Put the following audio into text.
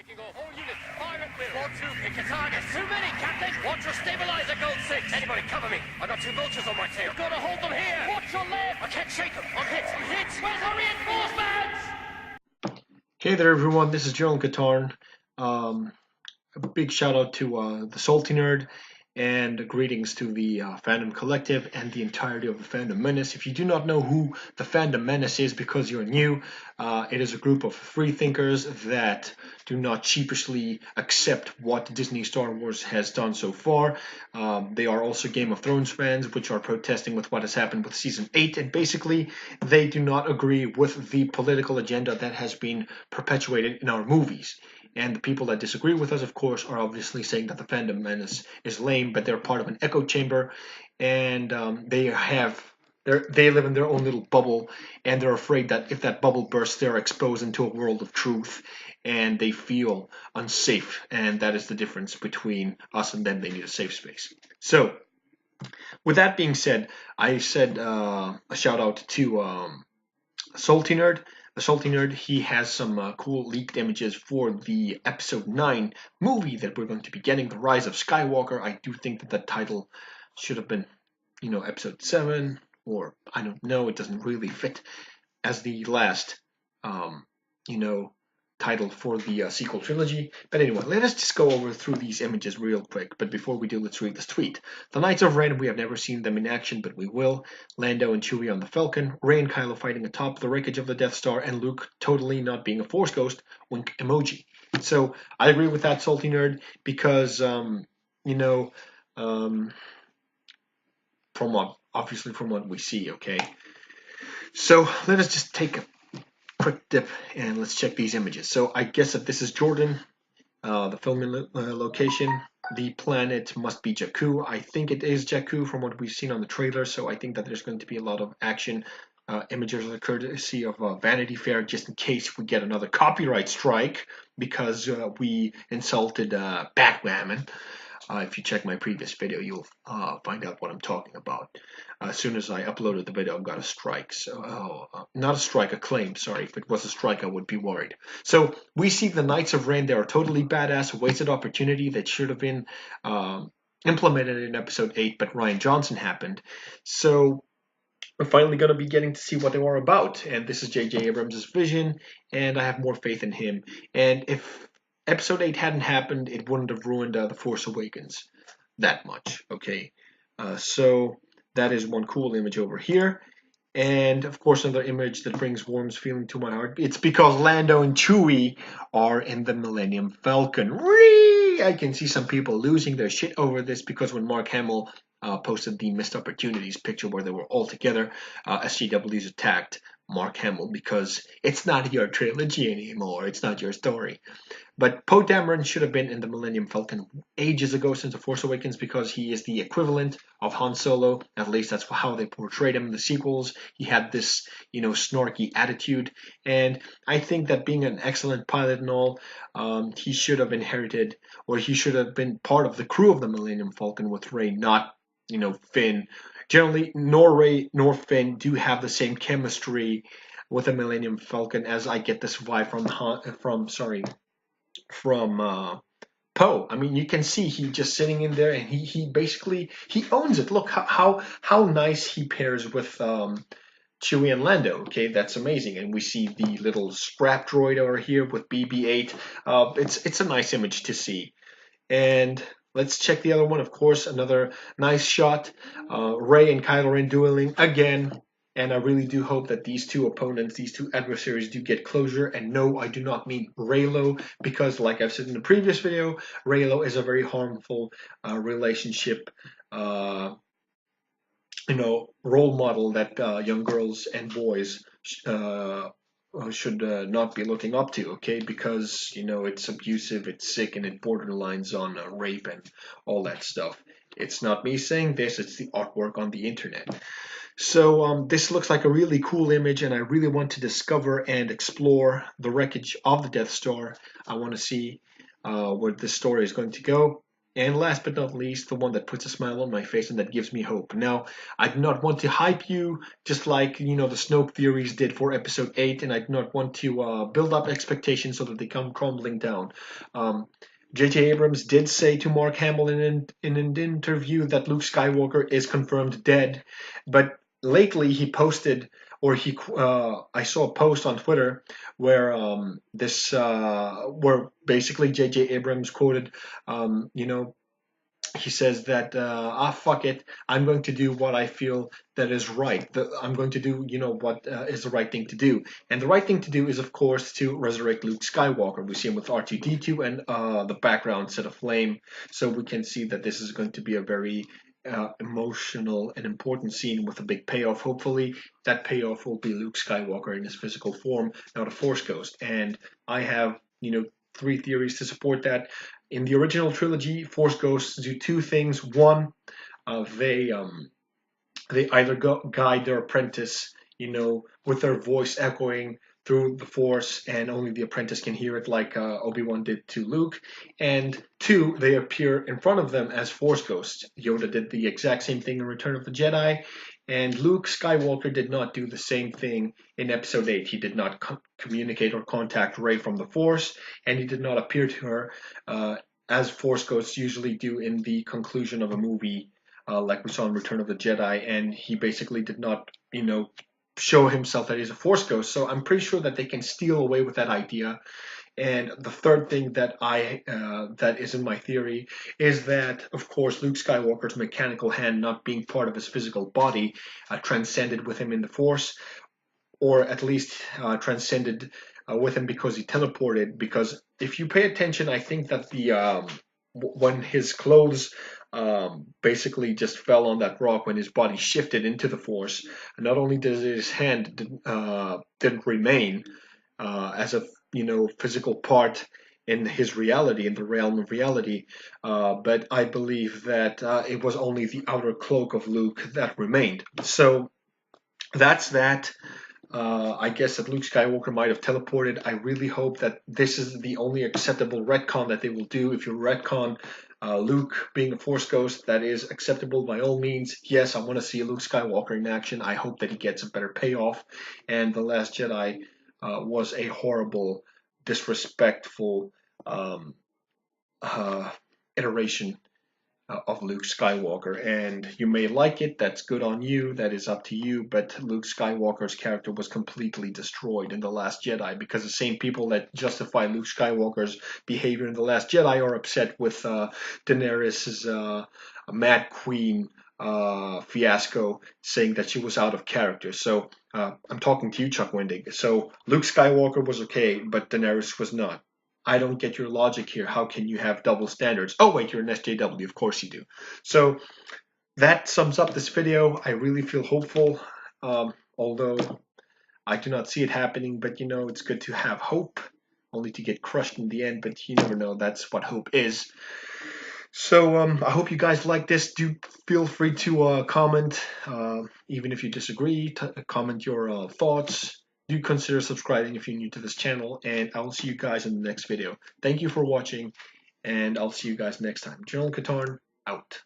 Breaking off. All units, fire at will. Squad 2, pick your targets. Too many, Captain. Watch your stabilizer, Gold 6. Anybody cover me. I got 2 vultures on my tail. You've got to hold them here. Watch your left. I can't shake them. I'm hit. I'm hit. Where's the reinforcements? Hey there, everyone. This is Gerald Katarn. A big shout out to the Salty Nerd, and greetings to the Fandom Collective and the entirety of the Fandom Menace. If you do not know who the Fandom Menace is because you're new, it is a group of free thinkers that do not sheepishly accept what Disney Star Wars has done so far. They are also Game of Thrones fans, which are protesting with what has happened with Season 8, and basically they do not agree with the political agenda that has been perpetuated in our movies. And the people that disagree with us, of course, are obviously saying that the Fandom Menace is lame, but they're part of an echo chamber, and they live in their own little bubble, and they're afraid that if that bubble bursts, they're exposed into a world of truth, and they feel unsafe, and that is the difference between us and them. They need a safe space. So, with that being said, I said a shout out to Salty Nerd. The Salty Nerd, he has some cool leaked images for the Episode 9 movie that we're going to be getting, The Rise of Skywalker. I do think that the title should have been, Episode 7, or I don't know, it doesn't really fit as the last, you know, title for the sequel trilogy. But anyway, let us just go over through these images real quick. But before we do, let's read this tweet. The Knights of Ren, we have never seen them in action, but we will. Lando and Chewie on the Falcon, Rey and Kylo fighting atop the wreckage of the Death Star, and Luke totally not being a Force ghost, wink emoji. So I agree with that, Salty Nerd, because, from what we see, okay? So let us just take a quick dip and let's check these images. So I guess that this is Jordan, the filming location. The planet must be Jakku. I think it is Jakku from what we've seen on the trailer, so I think that there's going to be a lot of action. Images are courtesy of Vanity Fair, just in case we get another copyright strike because we insulted Batwoman. If you check my previous video, you'll find out what I'm talking about. As soon as I uploaded the video, I got a strike. So, not a strike, a claim. Sorry, if it was a strike, I would be worried. So we see the Knights of Ren. They are totally badass, a wasted opportunity that should have been implemented in Episode 8, but Rian Johnson happened. So we're finally going to be getting to see what they are about. And this is J.J. Abrams' vision, and I have more faith in him. And if Episode 8 hadn't happened, it wouldn't have ruined The Force Awakens that much, okay? So that is one cool image over here. And, of course, another image that brings warm feeling to my heart. It's because Lando and Chewie are in the Millennium Falcon. Whee! I can see some people losing their shit over this because when Mark Hamill posted the missed opportunities picture where they were all together, SJWs attacked Mark Hamill because it's not your trilogy anymore. It's not your story. But Poe Dameron should have been in the Millennium Falcon ages ago since The Force Awakens because he is the equivalent of Han Solo. At least that's how they portrayed him in the sequels. He had this, snarky attitude. And I think that being an excellent pilot and all, he should have inherited, or he should have been part of the crew of the Millennium Falcon with Rey, not, Finn. Generally, nor Rey nor Finn do have the same chemistry with the Millennium Falcon as I get this vibe from Poe. I mean, you can see he just sitting in there, and he basically he owns it. Look how nice he pairs with Chewie and Lando. Okay, that's amazing. And we see the little scrap droid over here with BB-8. It's a nice image to see. And let's check the other one. Of course, another nice shot. Rey and Kylo Ren dueling again. And I really do hope that these two opponents, these two adversaries do get closure. And no, I do not mean Reylo, because like I've said in the previous video, Reylo is a very harmful relationship, role model that young girls and boys should not be looking up to, okay? Because, it's abusive, it's sick, and it borderlines on rape and all that stuff. It's not me saying this, it's the artwork on the internet. So this looks like a really cool image, and I really want to discover and explore the wreckage of the Death Star. I want to see where this story is going to go. And last but not least, the one that puts a smile on my face and that gives me hope. Now, I do not want to hype you just like, the Snoke theories did for episode 8, and I do not want to build up expectations so that they come crumbling down. J.J. Abrams did say to Mark Hamill in an interview that Luke Skywalker is confirmed dead, but lately he posted, or I saw a post on Twitter where where basically J.J. Abrams quoted, he says that fuck it, I'm going to do what I feel that is right. I'm going to do what is the right thing to do, and the right thing to do is of course to resurrect Luke Skywalker. We see him with R2D2 and the background set aflame, so we can see that this is going to be a very emotional and important scene with a big payoff. Hopefully that payoff will be Luke Skywalker in his physical form, not a Force ghost. And I have 3 theories to support that. In the original trilogy, Force ghosts do 2 things. One, they either guide their apprentice, with their voice echoing through the Force, and only the apprentice can hear it, like Obi-Wan did to Luke. And 2, they appear in front of them as Force ghosts. Yoda did the exact same thing in Return of the Jedi, and Luke Skywalker did not do the same thing in Episode 8. He did not communicate or contact Rey from the Force, and he did not appear to her as Force ghosts usually do in the conclusion of a movie, like we saw in Return of the Jedi. And he basically did not, show himself that he's a Force ghost. So I'm pretty sure that they can steal away with that idea. And the third thing that that is in my theory is that, of course, Luke Skywalker's mechanical hand not being part of his physical body transcended with him in the Force, or at least transcended with him because he teleported. Because if you pay attention, I think that when his clothes basically just fell on that rock, when his body shifted into the Force, not only did his hand didn't remain as a physical part in his reality, in the realm of reality, but I believe that it was only the outer cloak of Luke that remained. So that's that. I guess that Luke Skywalker might have teleported. I really hope that this is the only acceptable retcon that they will do. If you retcon Luke being a Force ghost, that is acceptable by all means. Yes, I want to see Luke Skywalker in action. I hope that he gets a better payoff. And The Last Jedi was a horrible, disrespectful iteration of Luke Skywalker. And you may like it, that's good on you, that is up to you, but Luke Skywalker's character was completely destroyed in The Last Jedi, because the same people that justify Luke Skywalker's behavior in The Last Jedi are upset with Daenerys' Mad Queen fiasco, saying that she was out of character. So I'm talking to you, Chuck Wendig. So Luke Skywalker was okay, but Daenerys was not. I don't get your logic here. How can you have double standards? Oh wait, you're an SJW. Of course you do. So that sums up this video. I really feel hopeful, although I do not see it happening. But it's good to have hope, only to get crushed in the end. But you never know. That's what hope is. So I hope you guys like this. Do feel free to comment, even if you disagree. Comment your thoughts. Do consider subscribing if you're new to this channel, and I will see you guys in the next video. Thank you for watching, and I'll see you guys next time. General Katarn, out.